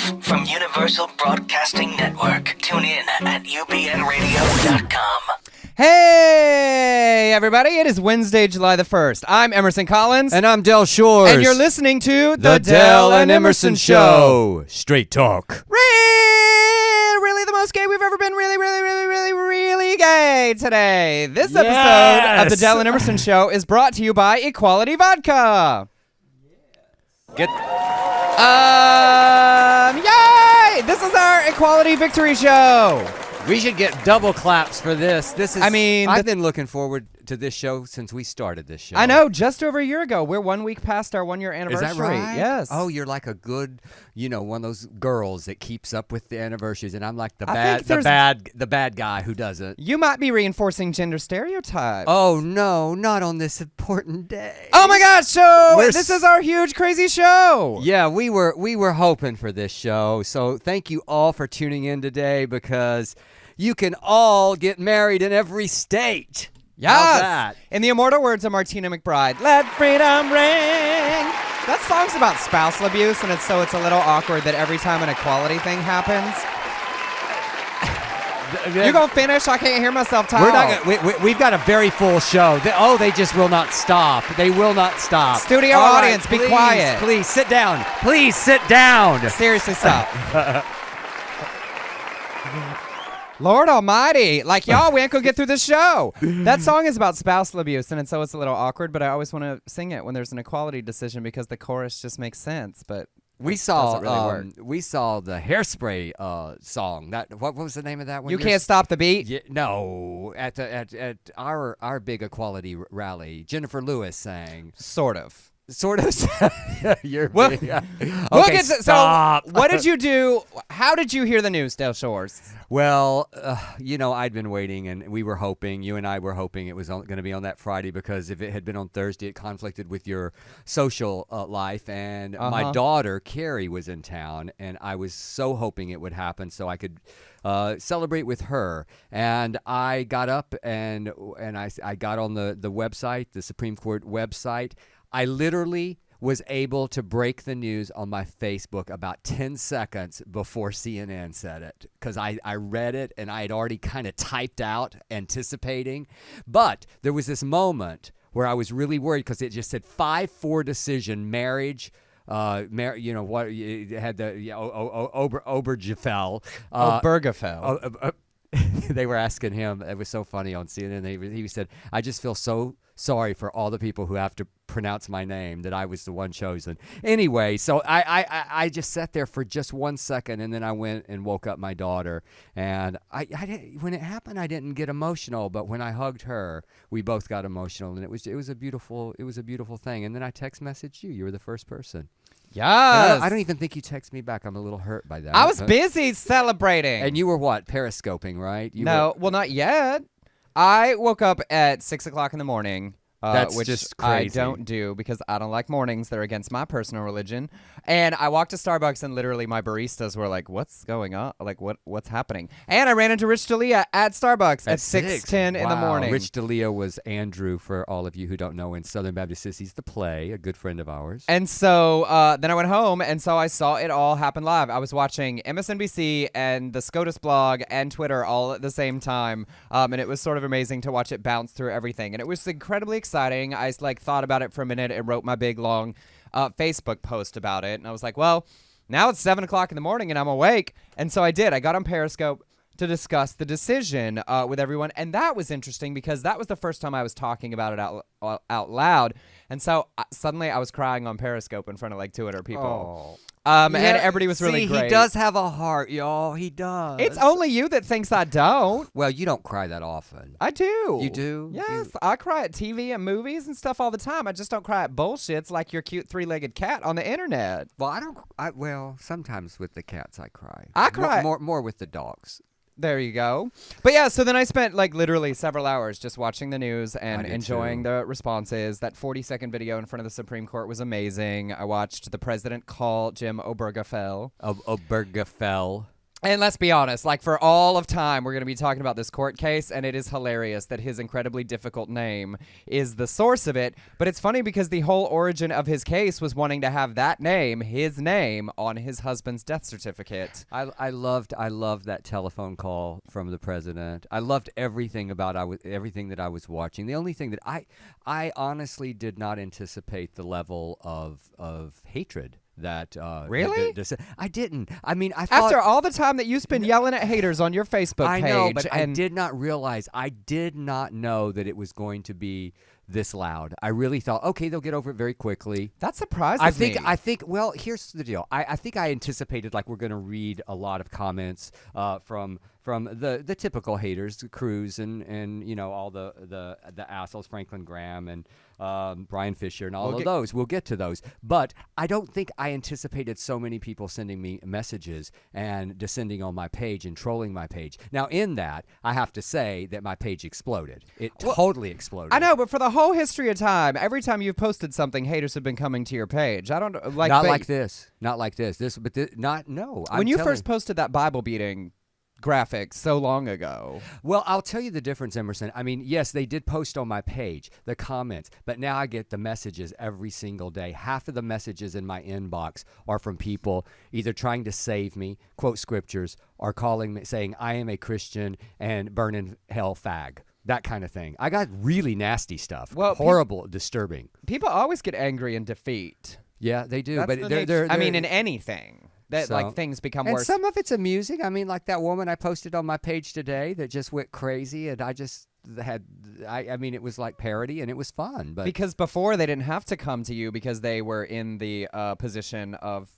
Live from Universal Broadcasting Network. Tune in at ubnradio.com. Hey, everybody. It is Wednesday, July the 1st. I'm Emerson Collins. And I'm Del Shores. And you're listening to The Del and Emerson Show. Straight talk. Really the most gay we've ever been. Really gay today. This episode of The Del and Emerson Show is brought to you by Equality Vodka. Yay! This is our Equality Victory Show. We should get double claps for this. I've been looking forward to this show since we started this show. I know, just over a year ago. We're 1 week past our 1 year anniversary. Is that right? Yes. Oh, you're like a good, one of those girls that keeps up with the anniversaries, and I'm like the bad guy who doesn't. You might be reinforcing gender stereotypes. Oh no, not on this important day. Oh my gosh, this is our huge crazy show. Yeah, we were hoping for this show. So thank you all for tuning in today, because you can all get married in every state. Yes. In the immortal words of Martina McBride, let freedom ring. That song's about spousal abuse, and it's a little awkward that every time an equality thing happens. You gonna finish? I can't hear myself talk. We've got a very full show. They just will not stop. They will not stop. Studio audience, be quiet. Please sit down. Please sit down. Seriously, stop. Lord almighty. Like, y'all, we ain't gonna get through this show. That song is about spousal abuse, and so it's a little awkward, but I always want to sing it when there's an equality decision because the chorus just makes sense, but we saw the Hairspray song. What was the name of that one? You Can't Stop the Beat? Yeah, no, at our big equality rally, Jennifer Lewis sang. Sort of. You're we'll big. We'll get to, stop. So, what did you do? How did you hear the news, Del Shores? Well, I'd been waiting, and we were hoping, you and I were hoping it was going to be on that Friday, because if it had been on Thursday, it conflicted with your social life, and my daughter, Carrie, was in town, and I was so hoping it would happen so I could celebrate with her. And I got up, and I got on the website, the Supreme Court website. I literally was able to break the news on my Facebook about 10 seconds before CNN said it, because I read it and I had already kind of typed out anticipating. But there was this moment where I was really worried, because it just said 5-4 decision, marriage. It had the Obergefell. Obergefell. They were asking him. It was so funny on CNN. He said, "I just feel so sorry for all the people who have to pronounce my name, that I was the one chosen." Anyway, so I just sat there for just 1 second, and then I went and woke up my daughter. And I didn't, when it happened, I didn't get emotional, but when I hugged her, we both got emotional, and it was a beautiful thing. And then I text messaged you. You were the first person. Yes. I don't even think you text me back. I'm a little hurt by that. I was busy celebrating. And you were what? Periscoping, right? Well, not yet. I woke up at 6 o'clock in the morning. That's which just I crazy. don't do because I don't like mornings. They're against my personal religion. And I walked to Starbucks, and literally my baristas were like, "What's going on? Like, what's happening?" And I ran into Rich D'Elia at Starbucks at 6:10 in the morning. Rich D'Elia was Andrew, for all of you who don't know, in Southern Baptist Sissies, the play, a good friend of ours. And so then I went home, and so I saw it all happen live. I was watching MSNBC and the SCOTUS blog and Twitter all at the same time, and it was sort of amazing to watch it bounce through everything. And it was incredibly exciting. I thought about it for a minute and wrote my big long Facebook post about it. And I was like, well, now it's 7 o'clock in the morning and I'm awake. And so I did. I got on Periscope to discuss the decision with everyone. And that was interesting because that was the first time I was talking about it out loud. And so suddenly I was crying on Periscope in front of like 200 people. And everybody was really great. He does have a heart, y'all. He does. It's only you that thinks I don't. Well, you don't cry that often. I do. You do? Yes. I cry at TV and movies and stuff all the time. I just don't cry at bullshits like your cute three-legged cat on the internet. Well, sometimes with the cats I cry. I cry. More with the dogs. There you go. But yeah, so then I spent literally several hours just watching the news and enjoying the responses. That 40-second video in front of the Supreme Court was amazing. I watched the president call Jim Obergefell. Obergefell. And let's be honest, like for all of time, we're going to be talking about this court case, and it is hilarious that his incredibly difficult name is the source of it. But it's funny because the whole origin of his case was wanting to have that name, his name, on his husband's death certificate. I loved that telephone call from the president. I loved everything about everything that I was watching. The only thing that I honestly did not anticipate the level of hatred that Really? I didn't. I mean, I thought, After all the time that you spend yelling at haters on your Facebook page. I know, but I did not realize. I did not know that it was going to be this loud. I really thought, okay, they'll get over it very quickly. That surprises me. I think. Well, here's the deal. I think I anticipated like we're going to read a lot of comments from the typical haters, Cruz and you know all the assholes, Franklin Graham and Bryan Fischer and all of those. We'll get to those, but I don't think I anticipated so many people sending me messages and descending on my page and trolling my page. Now, in that, I have to say that my page exploded. It totally exploded. I know, but for the whole history of time, every time you've posted something, haters have been coming to your page. I don't like not like this. When you first posted that Bible beating graphic so long ago. Well, I'll tell you the difference, Emerson. I mean, yes, they did post on my page, the comments, but now I get the messages every single day. Half of the messages in my inbox are from people either trying to save me, quote scriptures, or calling me, saying, I am a Christian and burn in hell fag. That kind of thing. I got really nasty stuff. Well, horrible, disturbing. People always get angry in defeat. Yeah, they do. That's but they're I mean, in anything. That like things become worse. And some of it's amusing. I mean, like that woman I posted on my page today that just went crazy, and I just had. I mean, it was like parody, and it was fun. But because before they didn't have to come to you because they were in the position of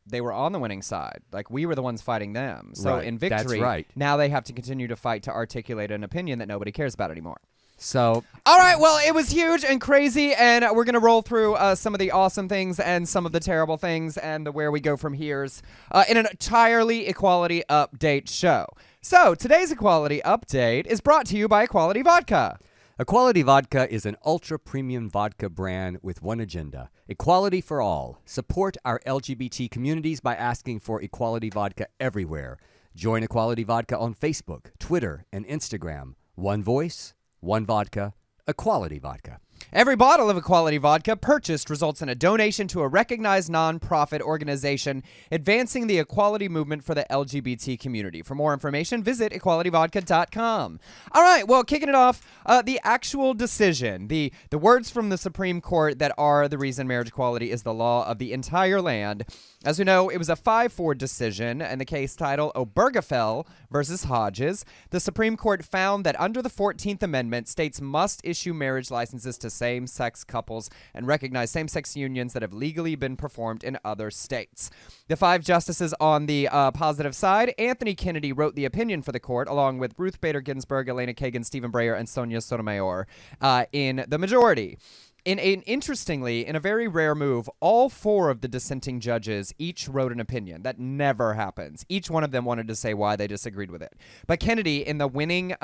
they were on the winning side. Like we were the ones fighting them. So right. in victory, That's right. Now they have to continue to fight to articulate an opinion that nobody cares about anymore. So, all right, well, it was huge and crazy, and we're going to roll through some of the awesome things and some of the terrible things and the where we go from here's in an entirely Equality Update show. So, today's Equality Update is brought to you by Equality Vodka. Equality Vodka is an ultra-premium vodka brand with one agenda, equality for all. Support our LGBT communities by asking for Equality Vodka everywhere. Join Equality Vodka on Facebook, Twitter, and Instagram. One voice, one vodka, Equality Vodka. Every bottle of Equality Vodka purchased results in a donation to a recognized nonprofit organization advancing the equality movement for the LGBT community. For more information, visit equalityvodka.com. All right, well, kicking it off, the actual decision, the words from the Supreme Court that are the reason marriage equality is the law of the entire land. As we know, it was a 5-4 decision, and the case title, Obergefell versus Hodges. The Supreme Court found that under the 14th Amendment, states must issue marriage licenses to same-sex couples and recognize same-sex unions that have legally been performed in other states. The 5 justices on the positive side, Anthony Kennedy wrote the opinion for the court, along with Ruth Bader Ginsburg, Elena Kagan, Stephen Breyer, and Sonia Sotomayor in the majority. Interestingly, in a very rare move, all 4 of the dissenting judges each wrote an opinion. That never happens. Each one of them wanted to say why they disagreed with it. But Kennedy, in the winning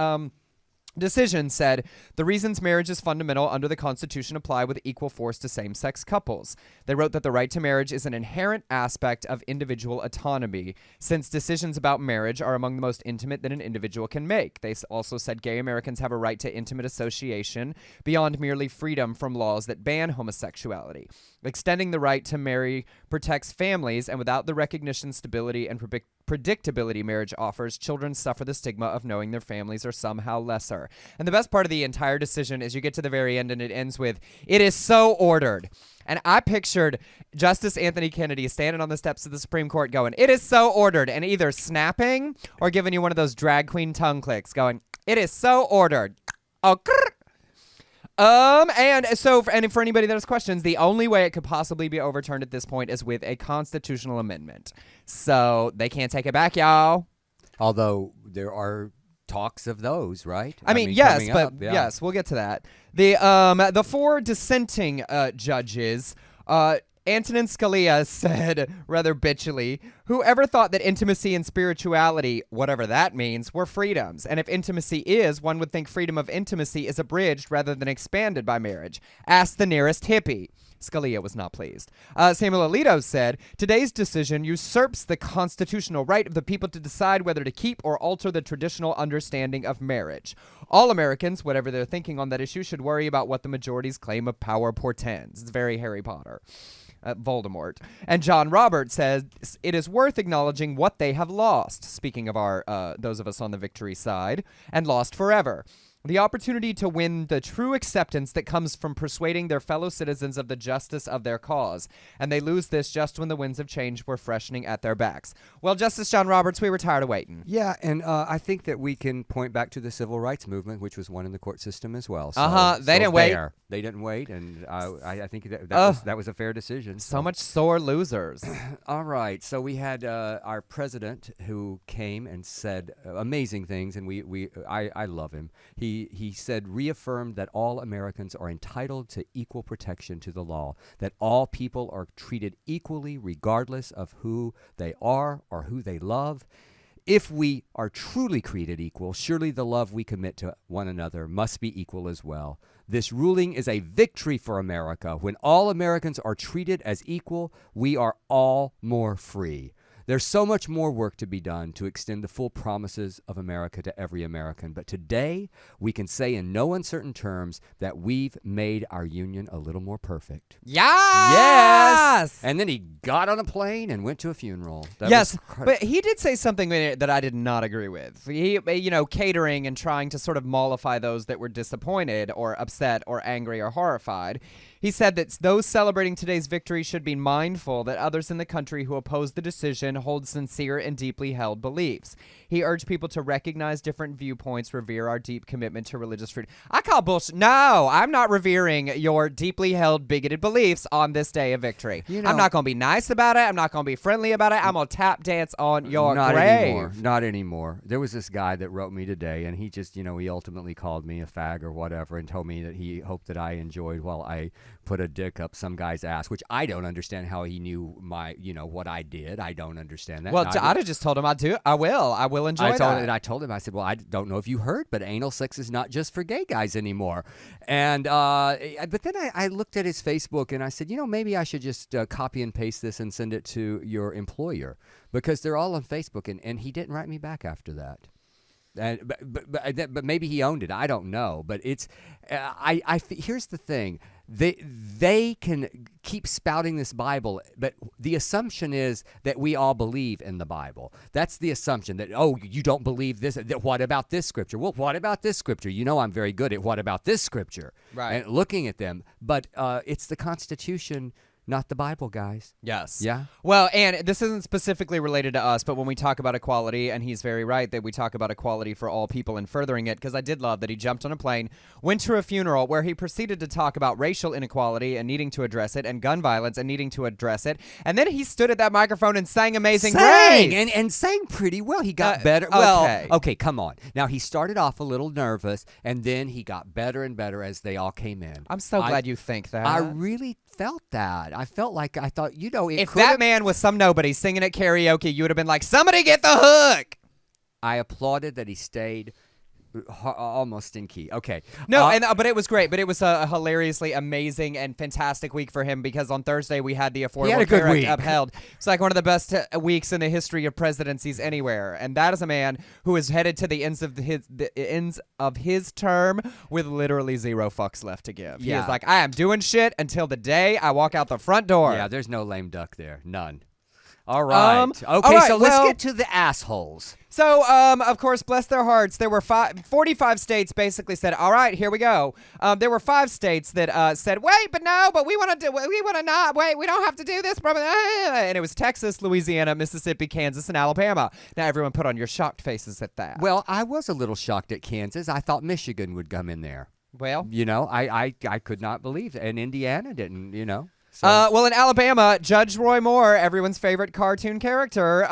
decision, said the reasons marriage is fundamental under the Constitution apply with equal force to same-sex couples. They wrote that the right to marriage is an inherent aspect of individual autonomy, since decisions about marriage are among the most intimate that an individual can make. They also said gay Americans have a right to intimate association beyond merely freedom from laws that ban homosexuality. Extending the right to marry protects families, and without the recognition, stability, and predictability marriage offers, children suffer the stigma of knowing their families are somehow lesser. And the best part of the entire decision is you get to the very end and it ends with, it is so ordered. And I pictured Justice Anthony Kennedy standing on the steps of the Supreme Court going, it is so ordered, and either snapping or giving you one of those drag queen tongue clicks going, it is so ordered. Oh, and for anybody that has questions, the only way it could possibly be overturned at this point is with a constitutional amendment. So they can't take it back, y'all. Although there are talks of those, right? I mean yes, but yes, we'll get to that. The 4 dissenting judges, Antonin Scalia said rather bitchily, whoever thought that intimacy and spirituality, whatever that means, were freedoms? And if intimacy is, one would think freedom of intimacy is abridged rather than expanded by marriage. Ask the nearest hippie. Scalia was not pleased. Samuel Alito said, today's decision usurps the constitutional right of the people to decide whether to keep or alter the traditional understanding of marriage. All Americans, whatever they're thinking on that issue, should worry about what the majority's claim of power portends. It's very Harry Potter. Voldemort. And John Roberts says it is worth acknowledging what they have lost, speaking of our those of us on the victory side, and lost forever. The opportunity to win the true acceptance that comes from persuading their fellow citizens of the justice of their cause. And they lose this just when the winds of change were freshening at their backs. Well, Justice John Roberts, we were tired of waiting. Yeah, and I think that we can point back to the civil rights movement, which was won in the court system as well. So, They didn't wait. They didn't wait, and I think that was a fair decision. So much sore losers. All right, so we had our president who came and said amazing things, and I love him. He said, reaffirmed that all Americans are entitled to equal protection to the law, that all people are treated equally regardless of who they are or who they love. If we are truly created equal, surely the love we commit to one another must be equal as well. This ruling is a victory for America. When all Americans are treated as equal, we are all more free. There's so much more work to be done to extend the full promises of America to every American. But today, we can say in no uncertain terms that we've made our union a little more perfect. Yes! And then he got on a plane and went to a funeral. But he did say something that I did not agree with. He, catering and trying to sort of mollify those that were disappointed or upset or angry or horrified. He said that those celebrating today's victory should be mindful that others in the country who oppose the decision hold sincere and deeply held beliefs. He urged people to recognize different viewpoints, revere our deep commitment to religious freedom. I call bullshit. No, I'm not revering your deeply held bigoted beliefs on this day of victory. I'm not going to be nice about it. I'm not going to be friendly about it. I'm going to tap dance on your grave. Not anymore. There was this guy that wrote me today, and he just, he ultimately called me a fag or whatever and told me that he hoped that I enjoyed while I put a dick up some guy's ass, which I don't understand how he knew what I did. I don't understand that. Well, I'd have just told him I will enjoy that. I told him, I said, well, I don't know if you heard, but anal sex is not just for gay guys anymore. And but then I looked at his Facebook and I said, maybe I should just copy and paste this and send it to your employer because they're all on Facebook. And he didn't write me back after that. But maybe he owned it. I don't know. But it's here's the thing. They can keep spouting this Bible, but the assumption is that we all believe in the Bible. That's the assumption that, you don't believe this. What about this scripture? Well, what about this scripture? I'm very good at what about this scripture? Right. And looking at them. But it's the Constitution, not the Bible, guys. Yes. Yeah? Well, and this isn't specifically related to us, but when we talk about equality, and he's very right that we talk about equality for all people and furthering it, because I did love that he jumped on a plane, went to a funeral where he proceeded to talk about racial inequality and needing to address it, and gun violence and needing to address it, and then he stood at that microphone and sang Amazing Grace. And sang pretty well. He got better. Okay, come on. Now, he started off a little nervous, and then he got better and better as they all came in. I'm so glad you think that. I really felt that. I felt like I thought, if that man was some nobody singing at karaoke, you would have been like, somebody get the hook. I applauded that he stayed almost in key. Okay. No, but it was great. But it was a hilariously amazing and fantastic week for him because on Thursday we had the Affordable Care Act upheld. It's like one of the best weeks in the history of presidencies anywhere. And that is a man who is headed to the ends of his term with literally zero fucks left to give. Yeah. He is like, I am doing shit until the day I walk out the front door. Yeah, there's no lame duck there. None. All right. So let's get to the assholes. So, of course, bless their hearts, there were 45 states basically said, all right, here we go. There were 5 states that said, wait, but we want to not, wait, we don't have to do this. And it was Texas, Louisiana, Mississippi, Kansas, and Alabama. Now, everyone put on your shocked faces at that. Well, I was a little shocked at Kansas. I thought Michigan would come in there. Well. I could not believe it. And Indiana didn't, So. Well, in Alabama, Judge Roy Moore, everyone's favorite cartoon character,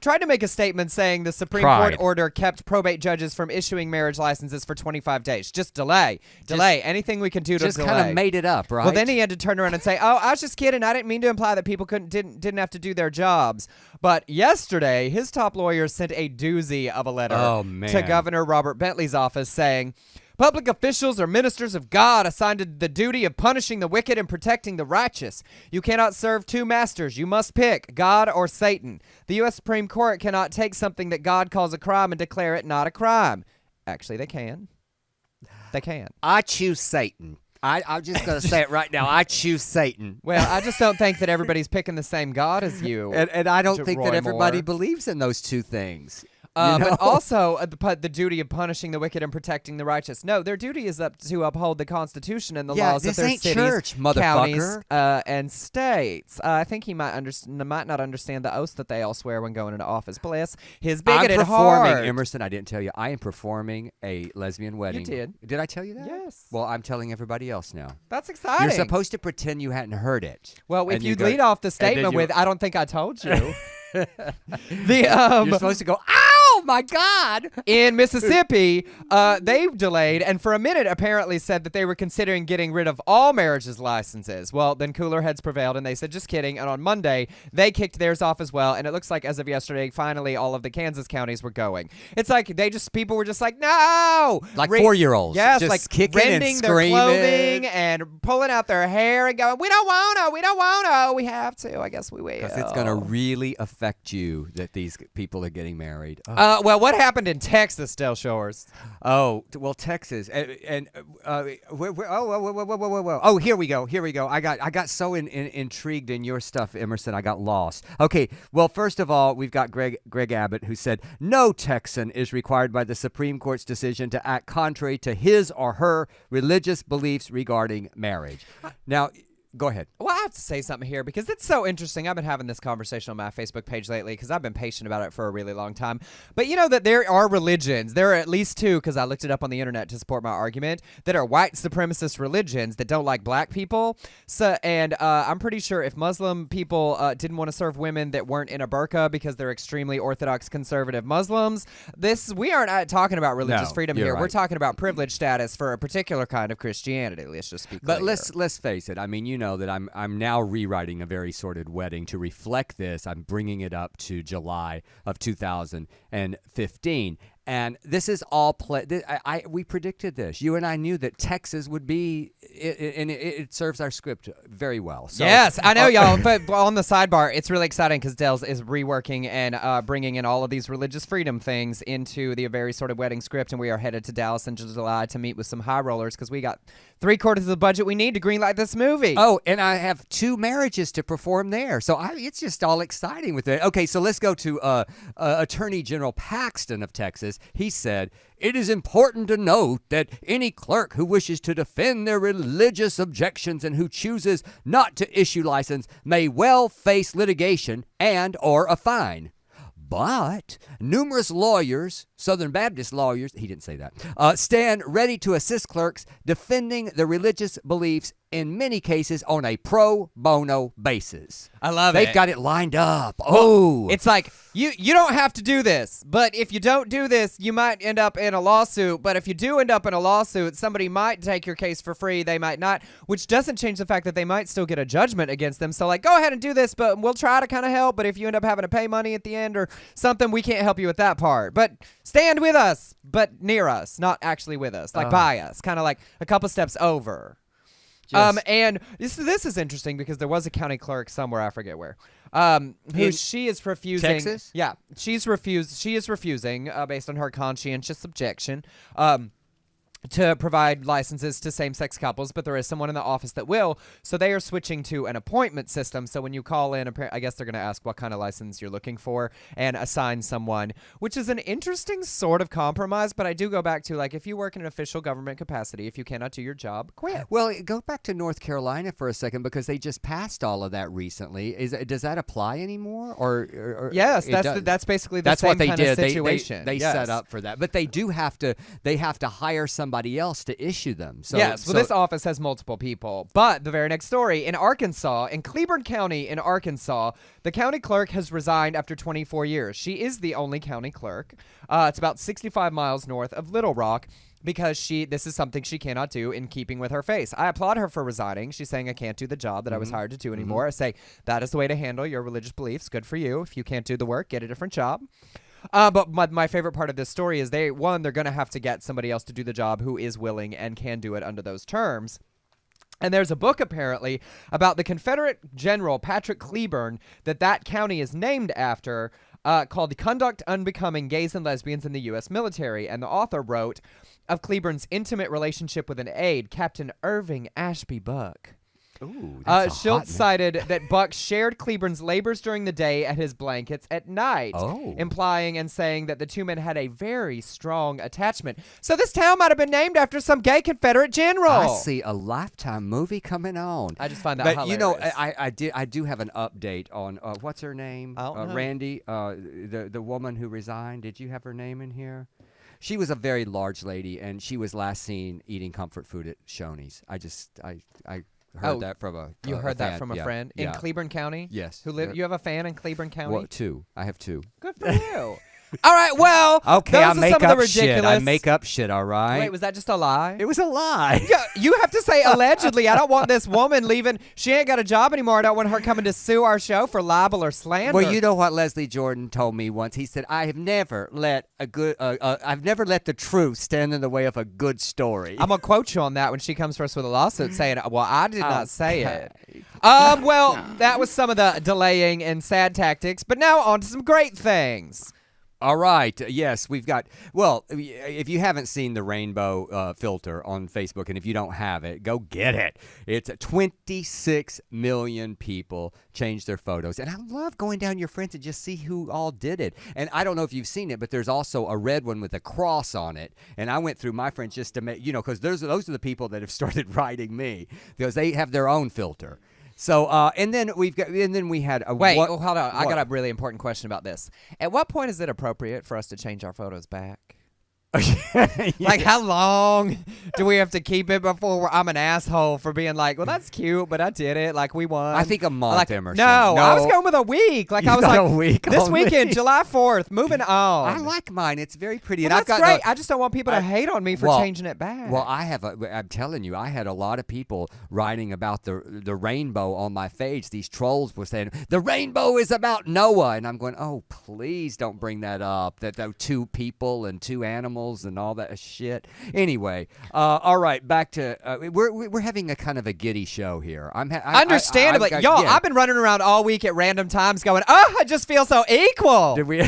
tried to make a statement saying the Supreme Court order kept probate judges from issuing marriage licenses for 25 days. Just delay. Anything we can do to delay. Just kind of made it up, right? Well, then he had to turn around and say, I was just kidding. I didn't mean to imply that people didn't have to do their jobs. But yesterday, his top lawyer sent a doozy of a letter to Governor Robert Bentley's office saying, Public officials are ministers of God assigned to the duty of punishing the wicked and protecting the righteous. You cannot serve two masters. You must pick God or Satan. The U.S. Supreme Court cannot take something that God calls a crime and declare it not a crime. Actually, they can. They can. I choose Satan. I'm just going to say it right now. I choose Satan. Well, I just don't think that everybody's picking the same God as you. And I don't think Roy that everybody Moore. believes in those two things. But also the duty of punishing the wicked and protecting the righteous. No, their duty is up to uphold the Constitution and the laws of this their ain't cities, church, counties, motherfucker. and states. I think he might not understand the oaths that they all swear when going into office. Bless his bigoted I'm performing, heart. Emerson, I didn't tell you. I am performing a lesbian wedding. You did. Did I tell you that? Yes. Well, I'm telling everybody else now. That's exciting. You're supposed to pretend you hadn't heard it. Well, if And you go- lead off the and then statement you- with, "I don't think I told you." You're supposed to go, "Ow, my God!" In Mississippi, they delayed and for a minute apparently said that they were considering getting rid of all marriages licenses. Well, then cooler heads prevailed and they said, just kidding. And on Monday, they kicked theirs off as well. And it looks like as of yesterday, finally, all of the Kansas counties were going. It's like people were just like, no! Like 4-year-olds. Yes, just like kicking and rending their screaming. clothing and pulling out their hair and going, we don't want to, we have to. I guess we will. Because it's going to really affect you that these people are getting married. Well, what happened in Texas, Del Shores? Texas, oh, here we go. I got so intrigued in your stuff, Emerson. I got lost. Okay, well, first of all, we've got Greg Abbott, who said no Texan is required by the Supreme Court's decision to act contrary to his or her religious beliefs regarding marriage. Now, go ahead. Well, I have to say something here because it's so interesting. I've been having this conversation on my Facebook page lately because I've been patient about it for a really long time. But you know that there are religions, there are at least two, because I looked it up on the internet to support my argument, that are white supremacist religions that don't like black people. So, and I'm pretty sure if Muslim people didn't want to serve women that weren't in a burqa because they're extremely orthodox conservative Muslims, we aren't talking about religious freedom you're here. right. We're talking about privilege status for a particular kind of Christianity. Let's just be clear. But let's face it. I mean, you know that I'm now rewriting a very sordid wedding to reflect this. I'm bringing it up to July of 2015. And this is all we predicted this. You and I knew that Texas would be, and it serves our script very well. So, yes, I know, y'all. But on the sidebar, it's really exciting because Dell's is reworking and bringing in all of these religious freedom things into the very sort of wedding script, and we are headed to Dallas in July to meet with some high rollers because we got 3/4 of the budget we need to greenlight this movie. Oh, and I have 2 marriages to perform there, so it's just all exciting with it. Okay, so let's go to Attorney General Paxton of Texas. He said, "It is important to note that any clerk who wishes to defend their religious objections and who chooses not to issue license may well face litigation and or a fine. But numerous lawyers, Southern Baptist lawyers," he didn't say that, "stand ready to assist clerks defending their religious beliefs in many cases on a pro bono basis." I love They've it. got it lined up. Oh. It's like, you don't have to do this, but if you don't do this, you might end up in a lawsuit. But if you do end up in a lawsuit, somebody might take your case for free. They might not, which doesn't change the fact that they might still get a judgment against them. So, like, go ahead and do this, but we'll try to kind of help. But if you end up having to pay money at the end or something, we can't help you with that part. But stand with us, but near us, not actually with us, like by us, kind of like a couple steps over. And this is interesting because there was a county clerk somewhere, I forget where, she is refusing. Texas? Yeah, she is refusing based on her conscientious objection to provide licenses to same-sex couples, but there is someone in the office that will, so they are switching to an appointment system. So when you call in, I guess they're going to ask what kind of license you're looking for and assign someone, which is an interesting sort of compromise, but I do go back to, like, if you work in an official government capacity, if you cannot do your job, quit. Well, go back to North Carolina for a second because they just passed all of that recently. Does that apply anymore? Or yes, that's basically the that's same what they kind did. of situation. They Yes. set up for that, but they have to hire somebody else to issue them. So, yes, well, this office has multiple people. But the very next story, in Arkansas, in Cleburne County in Arkansas, the county clerk has resigned after 24 years. She is the only county clerk. It's about 65 miles north of Little Rock because this is something she cannot do in keeping with her face. I applaud her for resigning. She's saying, I can't do the job that I was hired to do anymore. I say, that is the way to handle your religious beliefs. Good for you. If you can't do the work, get a different job. But my favorite part of this story is they're going to have to get somebody else to do the job who is willing and can do it under those terms. And there's a book, apparently, about the Confederate General Patrick Cleburne that county is named after, called Conduct Unbecoming Gays and Lesbians in the U.S. Military. And the author wrote of Cleburne's intimate relationship with an aide, Captain Irving Ashby Buck. Ooh, that's Schultz cited that Buck shared Cleburne's labors during the day at his blankets at night, implying and saying that the two men had a very strong attachment. So this town might have been named after some gay Confederate general. I see a Lifetime movie coming on. I just find that hilarious. You know, I do have an update on what's her name? Randy, the woman who resigned. Did you have her name in here? She was a very large lady, and she was last seen eating comfort food at Shoney's. I heard that from a You heard that fan. from a friend in Cleburne County? Yes. You have a fan in Cleburne County? Well, two. I have two. Good for you. All right, well, okay, those are some of the ridiculous. I make up shit, all right? Wait, was that just a lie? It was a lie. Yeah, you have to say allegedly. I don't want this woman leaving. She ain't got a job anymore. I don't want her coming to sue our show for libel or slander. Well, you know what Leslie Jordan told me once? He said, I have never let the truth stand in the way of a good story. I'm going to quote you on that when she comes for us with a lawsuit saying, well, I did not say it. Well, that was some of the delaying and sad tactics, but now on to some great things. All right. Yes, we've got. Well, if you haven't seen the rainbow filter on Facebook, and if you don't have it, go get it. It's 26 million people changed their photos. And I love going down your friends and just see who all did it. And I don't know if you've seen it, but there's also a red one with a cross on it. And I went through my friends just to make, because those are the people that have started writing me because they have their own filter. So, and then we had a hold on. I got a really important question about this. At what point is it appropriate for us to change our photos back? Like, how long do we have to keep it before I'm an asshole for being like, well, that's cute, but I did it. Like, we won. I think a month, Emerson. No, I was going with a week. Like, I was like, a week this only. weekend, July 4th, moving on. I like mine. It's very pretty. Well, and that's I've got great. I just don't want people to hate on me for changing it back. Well, I'm telling you, I had a lot of people writing about the rainbow on my page. These trolls were saying, the rainbow is about Noah. And I'm going, oh, please don't bring that up. That two people and two animals and all that shit. Anyway, all right, back to we're having a kind of a giddy show here. Understandably, I've been running around all week at random times, going, "Oh, I just feel so equal." Did we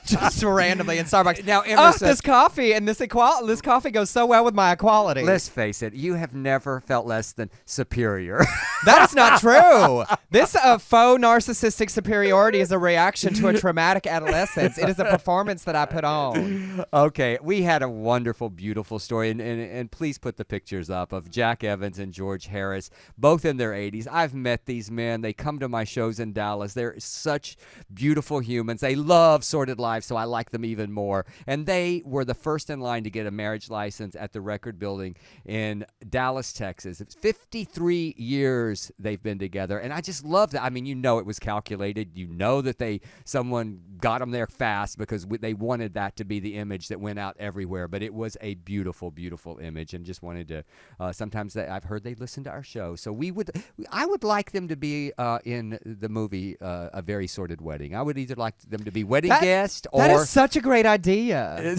just randomly in Starbucks? Now, Emerson, this coffee and this coffee goes so well with my equality. Let's face it, you have never felt less than superior. That's not true. This faux narcissistic superiority is a reaction to a traumatic adolescence. It is a performance that I put on. Okay, we had a wonderful, beautiful story, and please put the pictures up of Jack Evans and George Harris, both in their 80s. I've met these men. They come to my shows in Dallas. They're such beautiful humans. They love Sordid Lives, so I like them even more. And they were the first in line to get a marriage license at the Record Building in Dallas, Texas. It's 53 years they've been together, and I just love that. I mean, it was calculated. You know that someone got them there fast because they wanted that to be the image that went out everywhere. But it was a beautiful, beautiful image, and just wanted to. Sometimes I've heard they listen to our show, so I would like them to be in the movie A Very Sordid Wedding. I would either like them to be wedding guest or. That is such a great idea.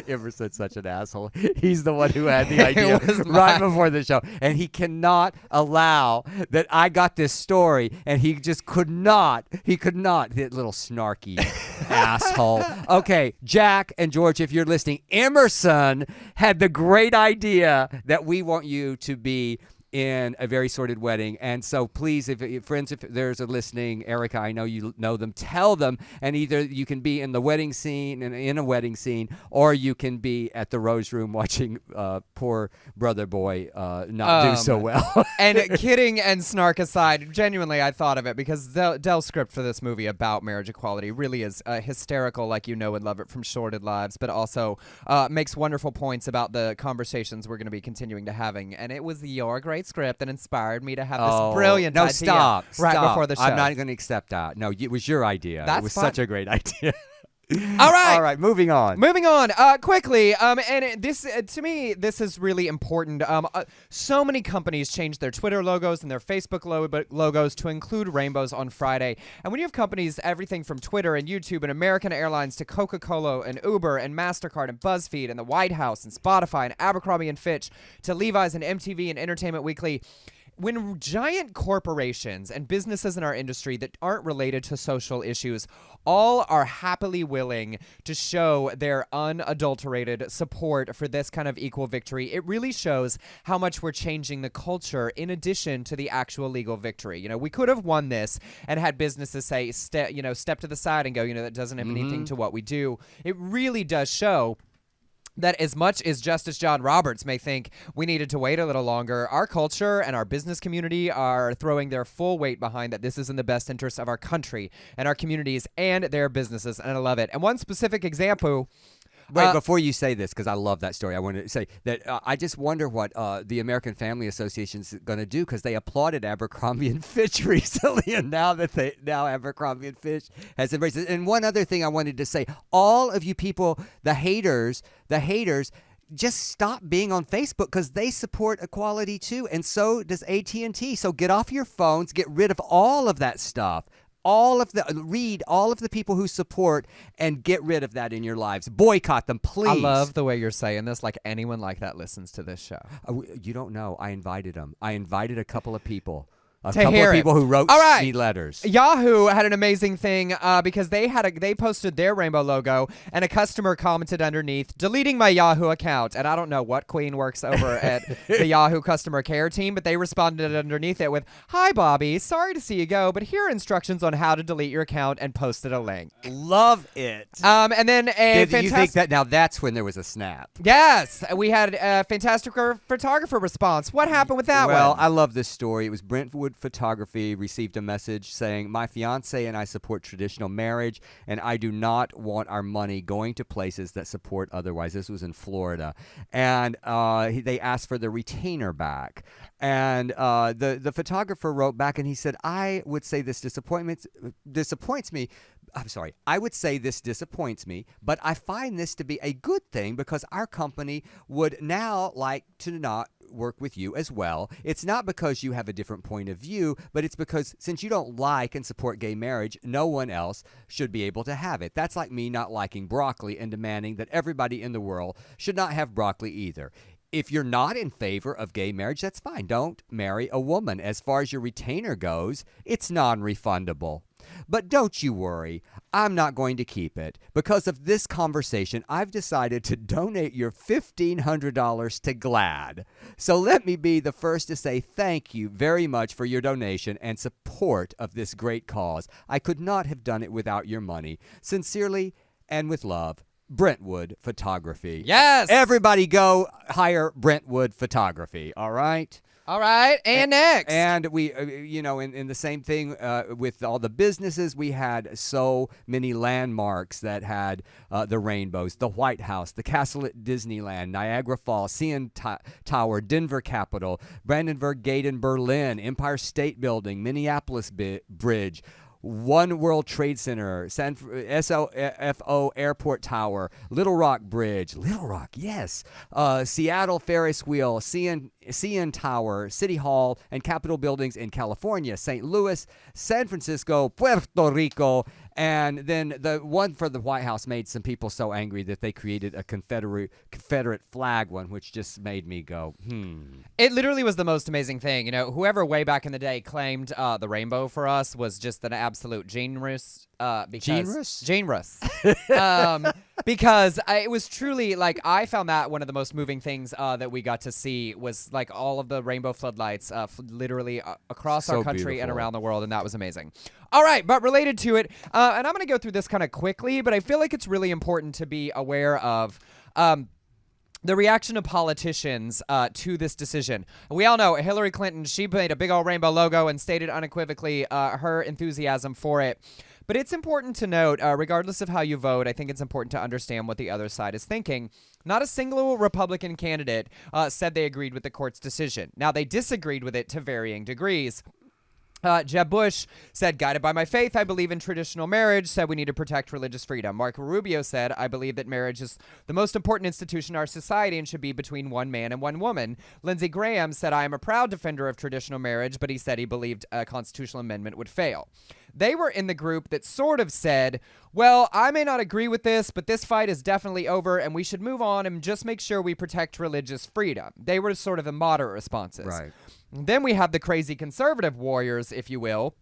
Emerson's such an asshole. He's the one who had the idea right before the show, and he cannot allow that I got this story, and he just could not. He could not. That little snarky asshole. Okay, Jack and George, if you're listening, Emerson had the great idea that we want you to be in A Very Sordid Wedding. And so please, if there's a listening, Erica, I know you know them, tell them, and either you can be in the wedding scene, in a wedding scene, or you can be at the Rose Room watching poor brother boy not do so well. And kidding and snark aside, genuinely I thought of it because Dell's script for this movie about marriage equality really is hysterical, like you know and love it from Sordid Lives, but also makes wonderful points about the conversations we're going to be continuing to having. And it was your great script that inspired me to have this brilliant idea stop. before the show. I'm not going to accept that. No, it was your idea. That's it was fine. such a great idea. All right. All right, moving on. Moving on, quickly, this to me, this is really important. So many companies changed their Twitter logos and their Facebook logos to include rainbows on Friday. And when you have companies, everything from Twitter and YouTube and American Airlines to Coca-Cola and Uber and MasterCard and BuzzFeed and the White House and Spotify and Abercrombie and Fitch to Levi's and MTV and Entertainment Weekly, when giant corporations and businesses in our industry that aren't related to social issues all are happily willing to show their unadulterated support for this kind of equal victory, it really shows how much we're changing the culture in addition to the actual legal victory. You know, we could have won this and had businesses say, step to the side and go, that doesn't have anything to what we do. It really does show that as much as Justice John Roberts may think we needed to wait a little longer, our culture and our business community are throwing their full weight behind that this is in the best interest of our country and our communities and their businesses, and I love it. And one specific example... Wait, before you say this, because I love that story, I want to say that I just wonder what the American Family Association is going to do, because they applauded Abercrombie and Fitch recently, and now Abercrombie and Fitch has embraced it. And one other thing I wanted to say, all of you people, the haters, just stop being on Facebook, because they support equality too, and so does AT&T. So get off your phones, get rid of all of that stuff. Read all of the people who support and get rid of that in your lives. Boycott them, please. I love the way you're saying this, like anyone like that listens to this show. You don't know. I invited them. I invited a couple of people. Who wrote me letters. Yahoo had an amazing thing because they posted their rainbow logo, and a customer commented underneath, deleting my Yahoo account. And I don't know what queen works over at the Yahoo customer care team, but they responded underneath it with, "Hi, Bobby. Sorry to see you go, but here are instructions on how to delete your account," and posted a link. Love it. And then you think that now that's when there was a snap? Yes, we had a fantastic photographer response. What happened with that one? Well, I love this story. It was Brentwood Photography received a message saying, "My fiance and I support traditional marriage, and I do not want our money going to places that support otherwise." This was in Florida. And they asked for the retainer back. And the photographer wrote back, and he said, I would say this disappoints me. I would say this disappoints me, but I find this to be a good thing, because our company would now like to not work with you as well. It's not because you have a different point of view, but it's because since you don't like and support gay marriage, no one else should be able to have it. That's like me not liking broccoli and demanding that everybody in the world should not have broccoli either. If you're not in favor of gay marriage, that's fine. Don't marry a woman. As far as your retainer goes, it's non-refundable. But don't you worry, I'm not going to keep it. Because of this conversation, I've decided to donate your $1,500 to GLAAD. So let me be the first to say thank you very much for your donation and support of this great cause. I could not have done it without your money. Sincerely and with love, Brentwood Photography. Yes! Everybody go hire Brentwood Photography, all right? All right, and next. And we, in the same thing with all the businesses, we had so many landmarks that had the rainbows: the White House, the Castle at Disneyland, Niagara Falls, CN Tower, Denver Capitol, Brandenburg Gate in Berlin, Empire State Building, Minneapolis Bridge, One World Trade Center, SOFO Airport Tower, Little Rock Bridge, yes, Seattle Ferris Wheel, CN Tower, City Hall, and Capitol buildings in California, St. Louis, San Francisco, Puerto Rico, and then the one for the White House made some people so angry that they created a Confederate flag one, which just made me go, It literally was the most amazing thing. Whoever way back in the day claimed the rainbow for us was just an absolute genius. Because it was truly, like, I found that one of the most moving things that we got to see was, like, all of the rainbow floodlights literally across our country and around the world, and that was amazing. All right, but related to it, and I'm going to go through this kind of quickly, but I feel like it's really important to be aware of the reaction of politicians to this decision. We all know Hillary Clinton, she made a big old rainbow logo and stated unequivocally her enthusiasm for it. But it's important to note, regardless of how you vote, I think it's important to understand what the other side is thinking. Not a single Republican candidate said they agreed with the court's decision. Now, they disagreed with it to varying degrees. Jeb Bush said, guided by my faith, I believe in traditional marriage, said we need to protect religious freedom. Marco Rubio said, I believe that marriage is the most important institution in our society and should be between one man and one woman. Lindsey Graham said, I am a proud defender of traditional marriage, but he said he believed a constitutional amendment would fail. They were in the group that sort of said, well, I may not agree with this, but this fight is definitely over and we should move on and just make sure we protect religious freedom. They were sort of the moderate responses. Right. Then we have the crazy conservative warriors, if you will,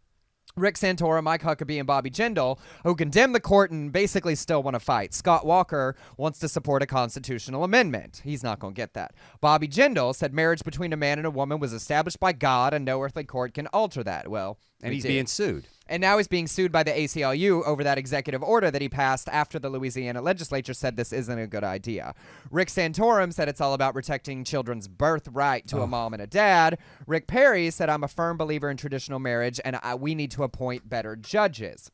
Rick Santorum, Mike Huckabee, and Bobby Jindal, who condemn the court and basically still want to fight. Scott Walker wants to support a constitutional amendment. He's not going to get that. Bobby Jindal said marriage between a man and a woman was established by God and no earthly court can alter that. Well, and he's being sued. And now he's being sued by the ACLU over that executive order that he passed after the Louisiana legislature said this isn't a good idea. Rick Santorum said it's all about protecting children's birthright to a mom and a dad. Rick Perry said, I'm a firm believer in traditional marriage, and we need to appoint better judges.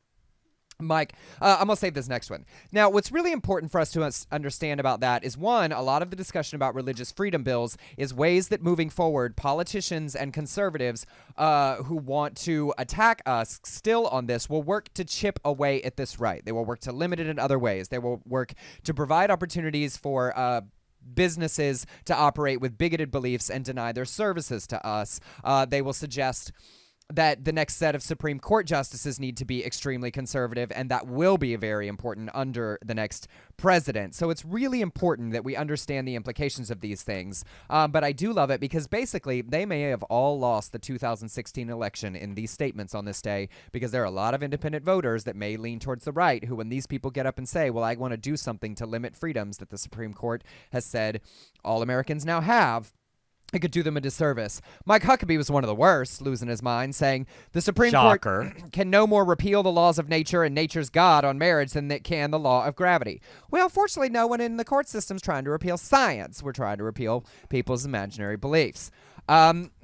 Mike, I'm going to save this next one. Now, what's really important for us to understand about that is, one, a lot of the discussion about religious freedom bills is ways that moving forward, politicians and conservatives who want to attack us still on this will work to chip away at this right. They will work to limit it in other ways. They will work to provide opportunities for businesses to operate with bigoted beliefs and deny their services to us. They will suggest that the next set of Supreme Court justices need to be extremely conservative, and that will be very important under the next president. So it's really important that we understand the implications of these things. But I do love it because basically they may have all lost the 2016 election in these statements on this day, because there are a lot of independent voters that may lean towards the right who, when these people get up and say, well, I want to do something to limit freedoms that the Supreme Court has said all Americans now have, it could do them a disservice. Mike Huckabee was one of the worst, losing his mind, saying the Supreme Court can no more repeal the laws of nature and nature's God on marriage than it can the law of gravity. Well, fortunately, no one in the court system's trying to repeal science. We're trying to repeal people's imaginary beliefs.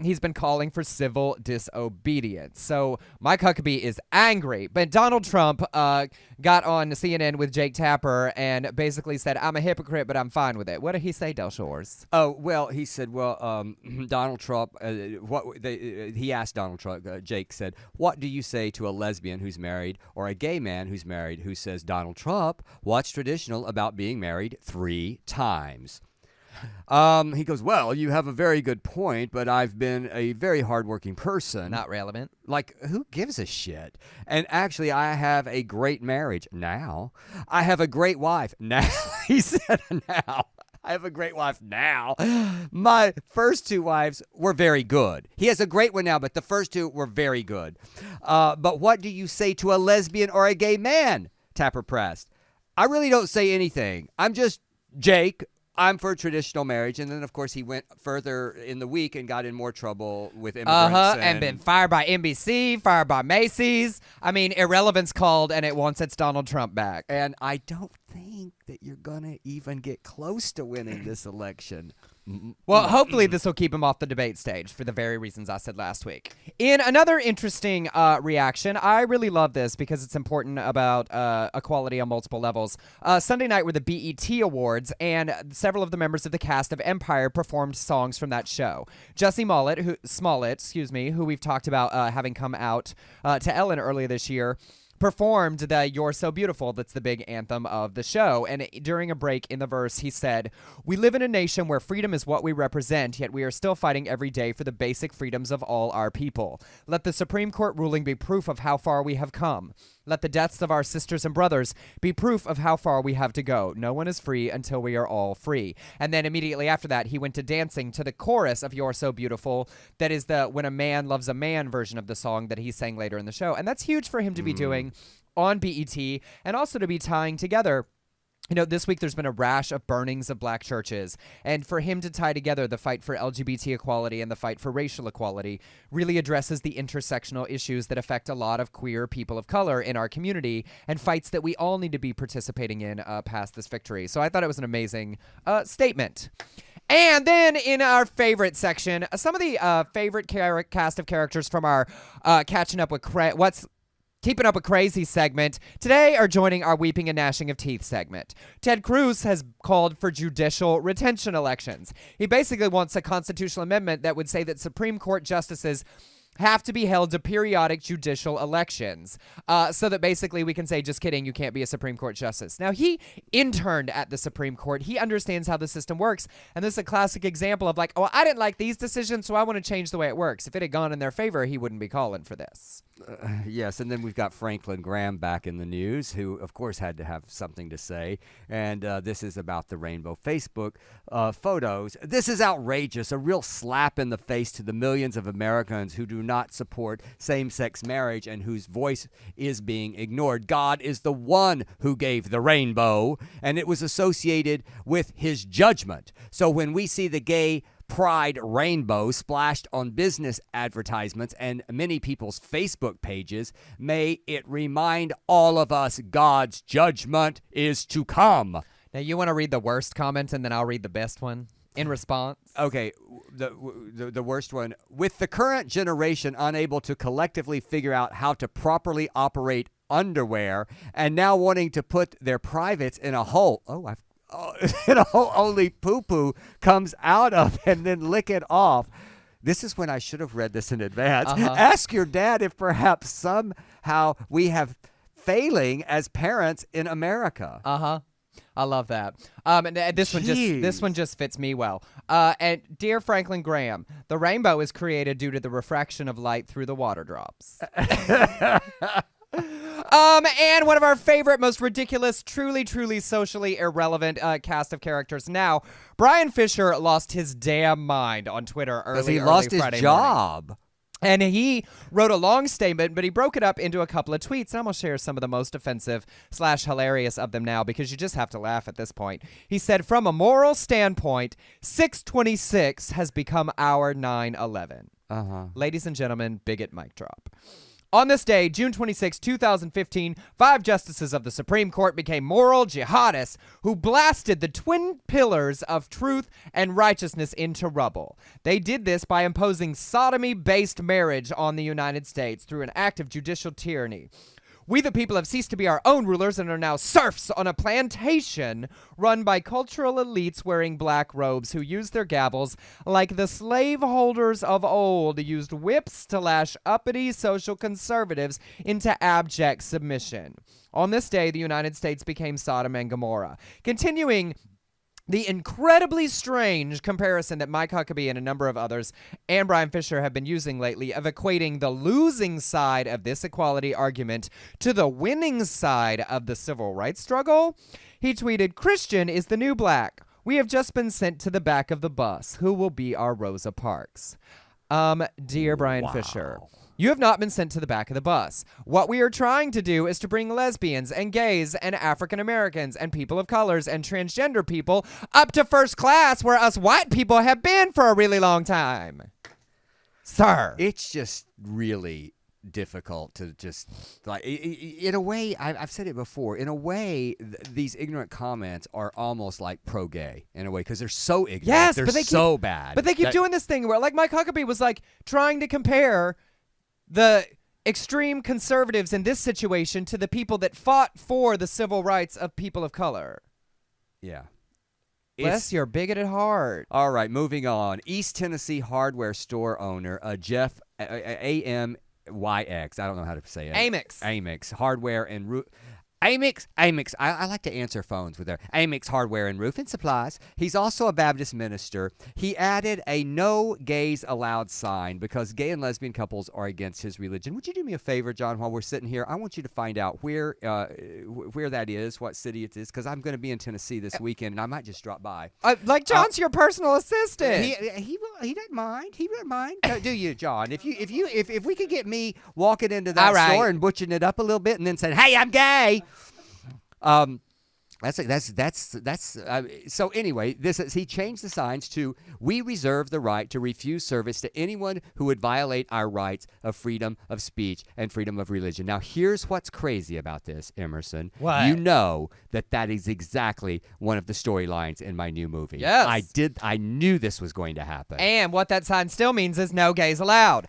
He's been calling for civil disobedience. So Mike Huckabee is angry. But Donald Trump got on CNN with Jake Tapper and basically said, I'm a hypocrite, but I'm fine with it. What did he say, Del Shores? Oh, well, he said, Donald Trump, he asked Donald Trump, Jake said, what do you say to a lesbian who's married or a gay man who's married who says, Donald Trump, what's traditional about being married 3 times? He goes, well, you have a very good point, but I've been a very hardworking person. Not relevant. Like, who gives a shit? And actually, I have a great marriage now. I have a great wife now. He said now. I have a great wife now. My first 2 wives were very good. He has a great one now, but the first 2 were very good. But what do you say to a lesbian or a gay man? Tapper pressed. I really don't say anything. I'm just Jake. I'm for traditional marriage. And then, of course, he went further in the week and got in more trouble with immigrants. And been fired by NBC, fired by Macy's. I mean, irrelevance called, and it wants its Donald Trump back. And I don't think that you're going to even get close to winning this election. Well, hopefully this will keep him off the debate stage for the very reasons I said last week. In another interesting reaction, I really love this because it's important about equality on multiple levels. Sunday night were the BET Awards, and several of the members of the cast of Empire performed songs from that show. Jussie Smollett, who we've talked about having come out to Ellen earlier this year, performed the You're So Beautiful, that's the big anthem of the show. And during a break in the verse, he said, we live in a nation where freedom is what we represent, yet we are still fighting every day for the basic freedoms of all our people. Let the Supreme Court ruling be proof of how far we have come. Let the deaths of our sisters and brothers be proof of how far we have to go. No one is free until we are all free. And then immediately after that, he went to dancing to the chorus of You're So Beautiful. That is the When a Man Loves a Man version of the song that he sang later in the show. And that's huge for him to be doing on BET, and also to be tying together. You know, this week there's been a rash of burnings of black churches, and for him to tie together the fight for LGBT equality and the fight for racial equality really addresses the intersectional issues that affect a lot of queer people of color in our community, and fights that we all need to be participating in past this victory. So I thought it was an amazing statement. And then in our favorite section, some of the favorite cast of characters from our Catching Up with Keeping Up with Crazy segment today are joining our Weeping and Gnashing of Teeth segment. Ted Cruz has called for judicial retention elections. He basically wants a constitutional amendment that would say that Supreme Court justices have to be held to periodic judicial elections, so that basically we can say, just kidding, you can't be a Supreme Court justice. Now, he interned at the Supreme Court. He understands how the system works, and this is a classic example of like, oh, I didn't like these decisions, so I want to change the way it works. If it had gone in their favor, he wouldn't be calling for this. Yes, and then we've got Franklin Graham back in the news, who, of course, had to have something to say. And this is about the rainbow Facebook photos. This is outrageous, a real slap in the face to the millions of Americans who do not support same-sex marriage and whose voice is being ignored. God is the one who gave the rainbow, and it was associated with his judgment. So when we see the gay pride rainbow splashed on business advertisements and many people's Facebook pages, may it remind all of us God's judgment is to come. Now, you want to read the worst comment, and then I'll read the best one in response? Okay, the worst one. With the current generation unable to collectively figure out how to properly operate underwear and now wanting to put their privates in a hole. In a hole only poo-poo comes out of and then lick it off. This is when I should have read this in advance. Ask your dad if perhaps somehow we have failing as parents in America. I love that. And this one just fits me well. And dear Franklin Graham, the rainbow is created due to the refraction of light through the water drops. And one of our favorite, most ridiculous, truly, truly socially irrelevant cast of characters now, Bryan Fischer lost his damn mind on Twitter early lost Friday his job. Morning. And he wrote a long statement, but he broke it up into a couple of tweets. And I'm going to share some of the most offensive / hilarious of them now because you just have to laugh at this point. He said, from a moral standpoint, 626 has become our 9/11. Ladies and gentlemen, bigot mic drop. On this day, June 26, 2015, 5 justices of the Supreme Court became moral jihadists who blasted the twin pillars of truth and righteousness into rubble. They did this by imposing sodomy-based marriage on the United States through an act of judicial tyranny. We the people have ceased to be our own rulers and are now serfs on a plantation run by cultural elites wearing black robes who use their gavels like the slaveholders of old used whips to lash uppity social conservatives into abject submission. On this day, the United States became Sodom and Gomorrah. Continuing the incredibly strange comparison that Mike Huckabee and a number of others and Bryan Fischer have been using lately of equating the losing side of this equality argument to the winning side of the civil rights struggle, he tweeted, Christian is the new black. We have just been sent to the back of the bus. Who will be our Rosa Parks? Dear Bryan Fischer, you have not been sent to the back of the bus. What we are trying to do is to bring lesbians and gays and African Americans and people of colors and transgender people up to first class where us white people have been for a really long time. Sir. It's just really difficult to just, like, in a way, I've said it before, in a way, these ignorant comments are almost like pro-gay, in a way, because they're so ignorant. Yes, they're but they so bad. But they keep doing this thing where, like, Mike Huckabee was, like, trying to compare the extreme conservatives in this situation to the people that fought for the civil rights of people of color. Yeah. Bless your bigoted heart. All right, moving on. East Tennessee hardware store owner, Jeff AMYX, I don't know how to say it. Amix Hardware and Amix. I like to answer phones with their Amix Hardware and Roofing Supplies. He's also a Baptist minister. He added a no gays allowed sign because gay and lesbian couples are against his religion. Would you do me a favor, John, while we're sitting here? I want you to find out where that is, what city it is, because I'm going to be in Tennessee this weekend, and I might just drop by. Like John's your personal assistant. He doesn't mind. He wouldn't mind. Do you, John? If we could get me walking into that store and butching it up a little bit, and then saying, "Hey, I'm gay." So anyway, he changed the signs to, we reserve the right to refuse service to anyone who would violate our rights of freedom of speech and freedom of religion. Now, here's what's crazy about this, Emerson. What? You know that is exactly one of the storylines in my new movie. Yes. I knew this was going to happen. And what that sign still means is no gays allowed.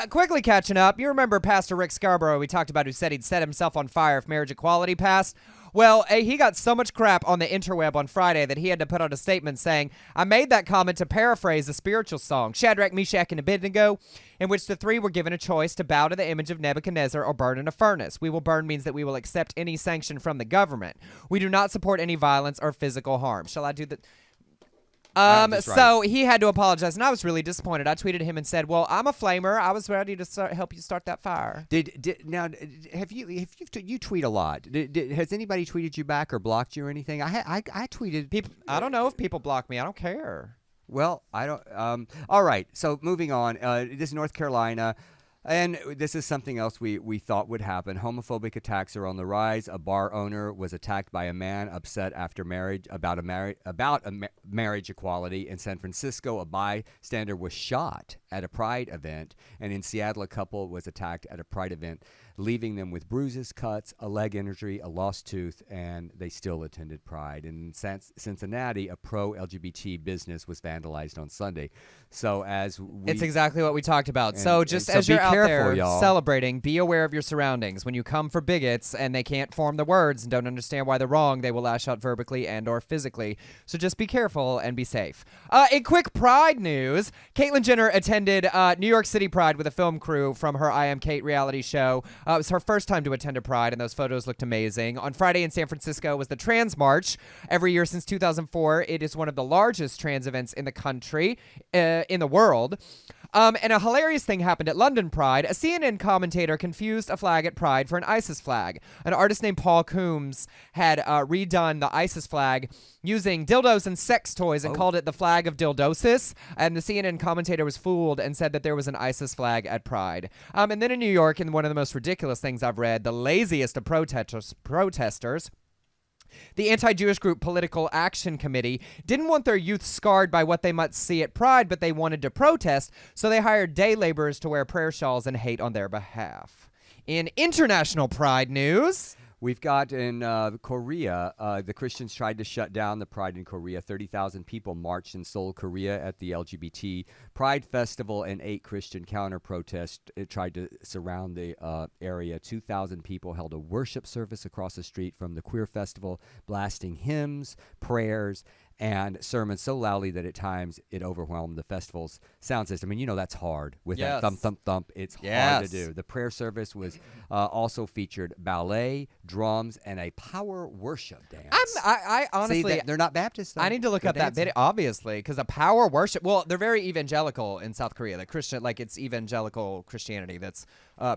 Quickly catching up, you remember Pastor Rick Scarborough we talked about, who said he'd set himself on fire if marriage equality passed? Well, he got so much crap on the interweb on Friday that he had to put out a statement saying, I made that comment to paraphrase a spiritual song, Shadrach, Meshach, and Abednego, in which the three were given a choice to bow to the image of Nebuchadnezzar or burn in a furnace. We will burn means that we will accept any sanction from the government. We do not support any violence or physical harm. Shall I do the... So he had to apologize, and I was really disappointed. I tweeted him and said, "Well, I'm a flamer. I was ready to help you start that fire." You tweet a lot? Has anybody tweeted you back or blocked you or anything? I tweeted people. I don't know if people block me. I don't care. Well, I don't. All right. So moving on. This is North Carolina. And this is something else we thought would happen. Homophobic attacks are on the rise. A bar owner was attacked by a man upset after marriage about marriage equality. In San Francisco, a bystander was shot at a Pride event. And in Seattle, a couple was attacked at a Pride event, leaving them with bruises, cuts, a leg injury, a lost tooth, and they still attended Pride. And in Cincinnati, a pro-LGBT business was vandalized on Sunday. So it's exactly what we talked about. So as you're out there celebrating, be aware of your surroundings. When you come for bigots and they can't form the words and don't understand why they're wrong, they will lash out verbally and or physically. So just be careful and be safe. In quick Pride news, Caitlyn Jenner attended New York City Pride with a film crew from her I Am Kate reality show. It was her first time to attend a Pride, and those photos looked amazing. On Friday in San Francisco was the Trans March. Every year since 2004, it is one of the largest trans events in the country, in the world. And a hilarious thing happened at London Pride. A CNN commentator confused a flag at Pride for an ISIS flag. An artist named Paul Coombs had redone the ISIS flag using dildos and sex toys and called it the flag of dildosis. And the CNN commentator was fooled and said that there was an ISIS flag at Pride. And then in New York, in one of the most ridiculous things I've read, the laziest of protesters, the anti-Jewish group Political Action Committee didn't want their youth scarred by what they might see at Pride, but they wanted to protest, so they hired day laborers to wear prayer shawls and hate on their behalf. In international Pride news... We've got in Korea, the Christians tried to shut down the Pride in Korea. 30,000 people marched in Seoul, Korea at the LGBT Pride Festival, and 8 Christian counter-protests tried to surround the area. 2,000 people held a worship service across the street from the queer festival, blasting hymns, prayers, and sermons so loudly that at times it overwhelmed the festival's sound system. And that's hard with that thump, thump, thump. It's hard to do. The prayer service was also featured ballet, drums, and a power worship dance. I honestly... See, they're not Baptists, though. I need to look up that video, obviously, because a power worship... Well, they're very evangelical in South Korea. The Christian, it's evangelical Christianity that's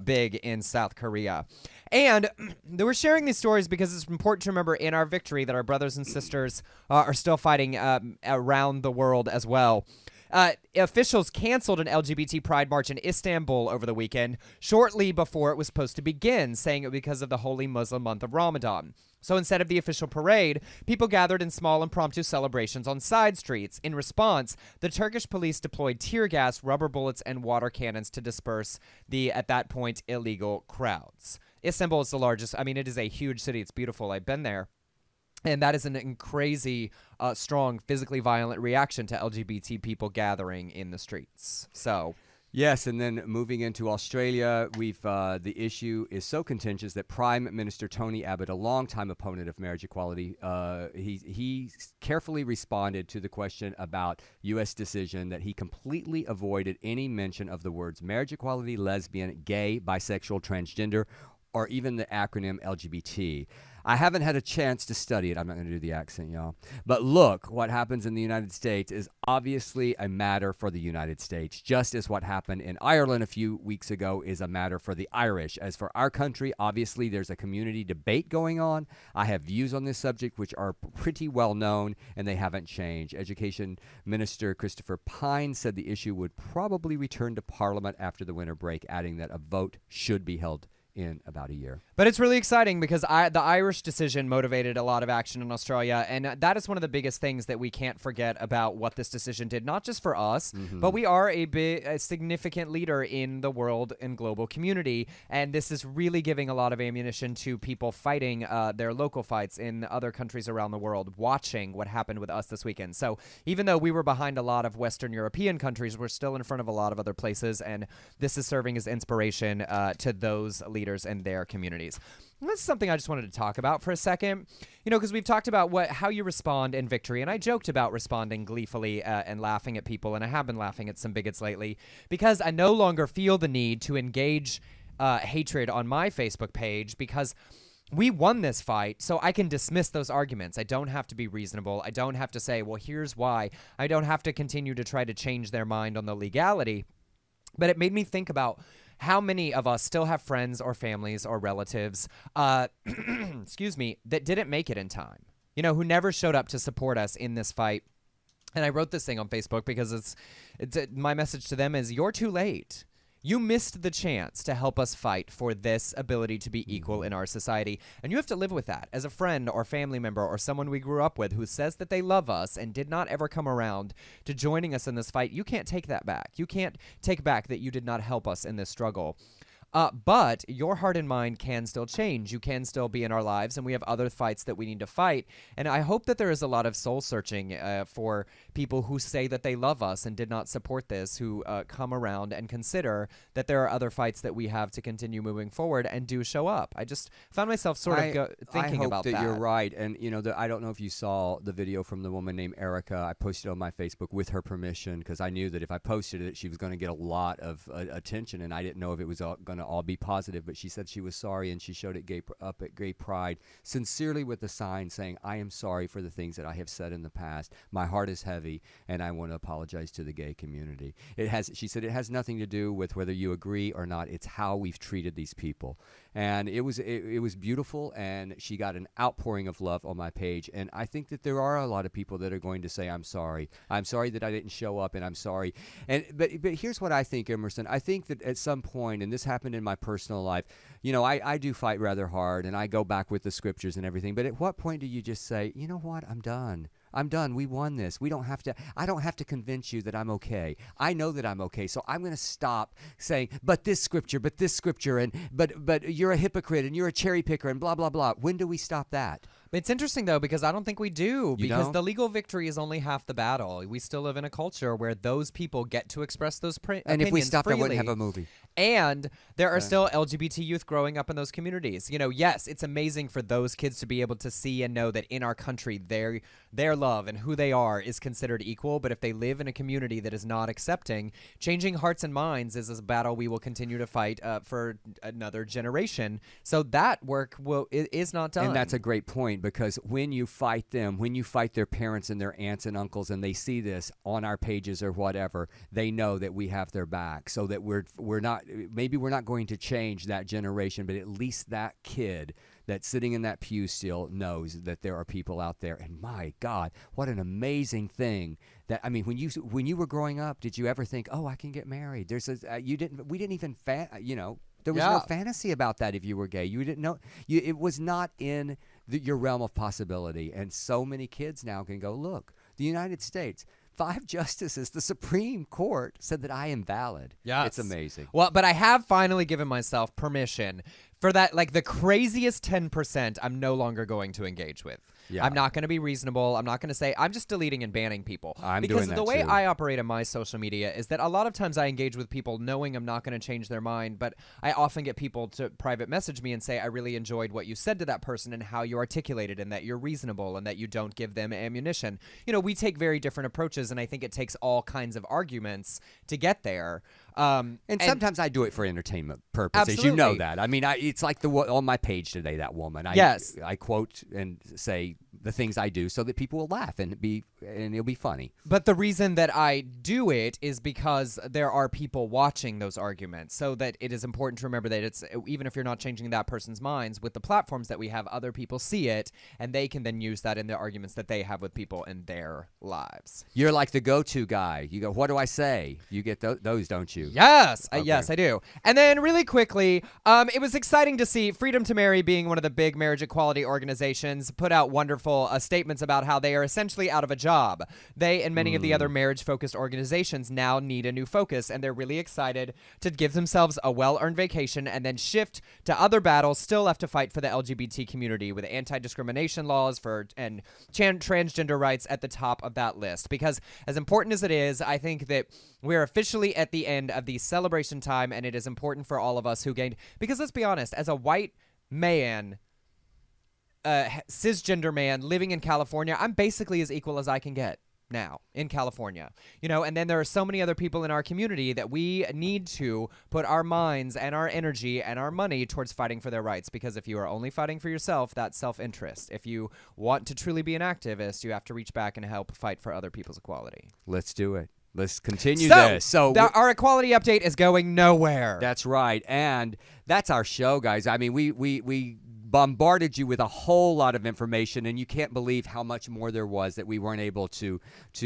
big in South Korea. And they were sharing these stories because it's important to remember in our victory that our brothers and sisters are still fighting around the world as well. Officials canceled an LGBT Pride March in Istanbul over the weekend, shortly before it was supposed to begin, saying it because of the holy Muslim month of Ramadan. So instead of the official parade, people gathered in small impromptu celebrations on side streets. In response, the Turkish police deployed tear gas, rubber bullets, and water cannons to disperse the, at that point, illegal crowds. Istanbul is the largest. It is a huge city. It's beautiful. I've been there. And that is a crazy, strong, physically violent reaction to LGBT people gathering in the streets. So... Yes, and then moving into Australia, the issue is so contentious that Prime Minister Tony Abbott, a longtime opponent of marriage equality, he carefully responded to the question about U.S. decision that he completely avoided any mention of the words marriage equality, lesbian, gay, bisexual, transgender, or even the acronym LGBT. I haven't had a chance to study it. I'm not going to do the accent, y'all. But look, what happens in the United States is obviously a matter for the United States, just as what happened in Ireland a few weeks ago is a matter for the Irish. As for our country, obviously there's a community debate going on. I have views on this subject which are pretty well known, and they haven't changed. Education Minister Christopher Pine said the issue would probably return to Parliament after the winter break, adding that a vote should be held in about a year. But it's really exciting because the Irish decision motivated a lot of action in Australia, and that is one of the biggest things that we can't forget about what this decision did, not just for us, but we are a significant leader in the world and global community, and this is really giving a lot of ammunition to people fighting their local fights in other countries around the world, watching what happened with us this weekend. So even though we were behind a lot of Western European countries, we're still in front of a lot of other places, and this is serving as inspiration to those leaders leaders in their communities. And this is something I just wanted to talk about for a second, because we've talked about how you respond in victory, and I joked about responding gleefully and laughing at people, and I have been laughing at some bigots lately because I no longer feel the need to engage hatred on my Facebook page because we won this fight, so I can dismiss those arguments. I don't have to be reasonable. I don't have to say, well, here's why. I don't have to continue to try to change their mind on the legality. But it made me think about how many of us still have friends or families or relatives, excuse me, that didn't make it in time, who never showed up to support us in this fight. And I wrote this thing on Facebook because my message to them is, you're too late. You missed the chance to help us fight for this ability to be equal in our society, and you have to live with that. As a friend or family member or someone we grew up with who says that they love us and did not ever come around to joining us in this fight, you can't take that back. You can't take back that you did not help us in this struggle. But your heart and mind can still change. You can still be in our lives, and we have other fights that we need to fight. And I hope that there is a lot of soul searching for people who say that they love us and did not support this, who come around and consider that there are other fights that we have to continue moving forward and do show up. I just found myself sort of thinking about that. I hope that you're right. And, I don't know if you saw the video from the woman named Erica. I posted it on my Facebook with her permission because I knew that if I posted it, she was going to get a lot of attention, and I didn't know if it was going to all be positive, but she said she was sorry, and she showed it up at Gay Pride sincerely with a sign saying, I am sorry for the things that I have said in the past. My heart is heavy, and I want to apologize to the gay community. She said it has nothing to do with whether you agree or not. It's how we've treated these people. And it was beautiful, and she got an outpouring of love on my page. And I think that there are a lot of people that are going to say, I'm sorry. I'm sorry that I didn't show up, and I'm sorry. But here's what I think, Emerson. I think that at some point, and this happened in my personal life, I do fight rather hard, and I go back with the scriptures and everything. But at what point do you just say, you know what, I'm done. I'm done. We won this. I don't have to convince you that I'm okay. I know that I'm okay. So I'm going to stop saying, but this scripture, and but you're a hypocrite and you're a cherry picker and blah, blah, blah. When do we stop that? It's interesting, though, because I don't think we do, You because don't? the legal victory is only half the battle. We still live in a culture where those people get to express those opinions And if we stopped, freely. I wouldn't have a movie. And there are still LGBT youth growing up in those communities. Yes, it's amazing for those kids to be able to see and know that in our country, their love and who they are is considered equal. But if they live in a community that is not accepting, changing hearts and minds is a battle we will continue to fight for another generation. So that work is not done. And that's a great point, because when you fight them, when you fight their parents and their aunts and uncles, and they see this on our pages or whatever, they know that we have their back. So that we're not going to change that generation, but at least that kid that's sitting in that pew still knows that there are people out there. And my God, what an amazing thing! When you were growing up, did you ever think, oh, I can get married? There was no fantasy about that if you were gay. You didn't know. It was not in your realm of possibility. And so many kids now can go, look, the United States, 5 justices, the Supreme Court said that I am valid. Yes. It's amazing. Well, but I have finally given myself permission for that, the craziest 10% I'm no longer going to engage with. Yeah. I'm not going to be reasonable. I'm not going to say, I'm just deleting and banning people. I'm because doing that the way too. I operate on my social media is that a lot of times I engage with people knowing I'm not going to change their mind, but I often get people to private message me and say, I really enjoyed what you said to that person and how you articulated and that you're reasonable and that you don't give them ammunition. We take very different approaches, and I think it takes all kinds of arguments to get there. And sometimes I do it for entertainment purposes. Absolutely. You know that. It's like on my page today, that woman. Yes. I quote and say the things I do so that people will laugh and it'll be funny. But the reason that I do it is because there are people watching those arguments, so that it is important to remember that it's, even if you're not changing that person's minds, with the platforms that we have, other people see it, and they can then use that in the arguments that they have with people in their lives. You're like the go-to guy. You go, what do I say? You get those, don't you? Yes, Okay. yes, I do. And then really quickly, it was exciting to see Freedom to Marry, being one of the big marriage equality organizations, put out wonderful political statements about how they are essentially out of a job. They and many of the other marriage-focused organizations now need a new focus, and they're really excited to give themselves a well-earned vacation and then shift to other battles still left to fight for the LGBT community, with anti-discrimination laws and transgender rights at the top of that list. Because as important as it is, I think that we're officially at the end of the celebration time, and it is important for all of us who gained. Because let's be honest, as a white man, cisgender man living in California, I'm basically as equal as I can get now in California, and then there are so many other people in our community that we need to put our minds and our energy and our money towards fighting for their rights, because if you are only fighting for yourself, that's self-interest. If you want to truly be an activist, you have to reach back and help fight for other people's equality. Let's do it. Let's continue this. So our equality update is going nowhere. That's right. And that's our show, guys. I mean, we bombarded you with a whole lot of information, and you can't believe how much more there was that we weren't able to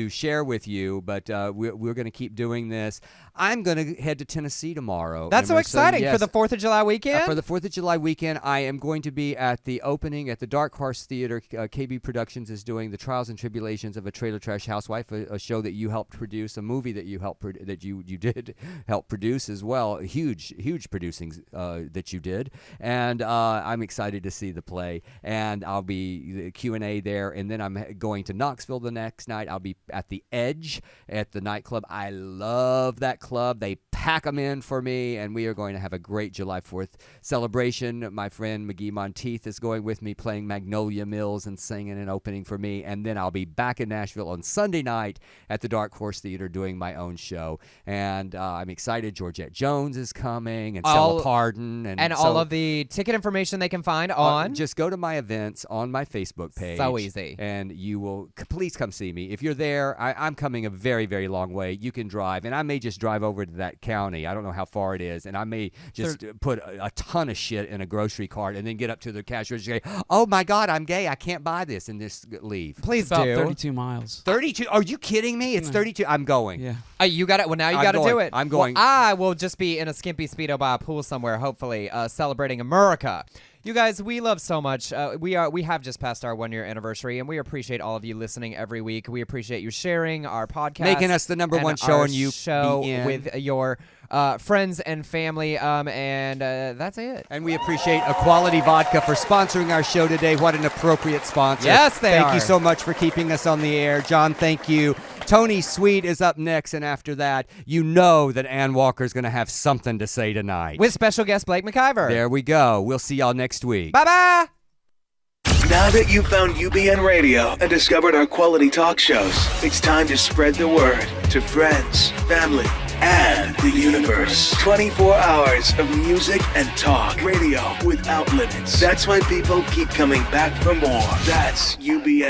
share with you, but we're going to keep doing this. I'm going to head to Tennessee tomorrow. That's so exciting. Yes. For the 4th of July weekend? For the 4th of July weekend, I am going to be at the opening at the Dark Horse Theater. KB Productions is doing The Trials and Tribulations of a Trailer Trash Housewife, a show that you helped produce, a movie that you did help produce as well. Huge producing that you did. And I'm excited to see the play, and I'll be the Q&A there, and then I'm going to Knoxville the next night. I'll be at the Edge at the nightclub. I love that club. They pack them in for me, and we are going to have a great July 4th celebration. My friend McGee Monteith is going with me, playing Magnolia Mills and singing an opening for me, and then I'll be back in Nashville on Sunday night at the Dark Horse Theater doing my own show, and I'm excited. Georgette Jones is coming, and Stella Pardon, and all of the ticket information they can find on. Just go to my events on my Facebook page. So easy. And you will please come see me. If you're there, I'm coming a very, very long way. You can drive, and I may just drive over to that county. I don't know how far it is, and I may just put a ton of shit in a grocery cart and then get up to the cash register and say, "Oh my God, I'm gay. I can't buy this," and just leave. Please it's about do. 32 miles. 32? Are you kidding me? It's 32. I'm going. Yeah. You got it. Well, now you got to do it. I'm going. Well, I will just be in a skimpy Speedo by a pool somewhere, hopefully, celebrating America. You guys, we love so much. We have just passed our 1-year anniversary, and we appreciate all of you listening every week. We appreciate you sharing our podcast, making us the number one show on you show with your friends and family, and that's it. And we appreciate Equality Vodka for sponsoring our show today. What an appropriate sponsor. Yes, Thank you so much for keeping us on the air. John, thank you. Tony Sweet is up next, and after that, you know that Ann Walker's going to have something to say tonight. With special guest Blake McIver. There we go. We'll see y'all next week. Bye-bye. Now that you've found UBN Radio and discovered our quality talk shows, it's time to spread the word to friends, family, and the universe. 24 hours of music and talk radio without limits. That's why people keep coming back for more. That's UBN.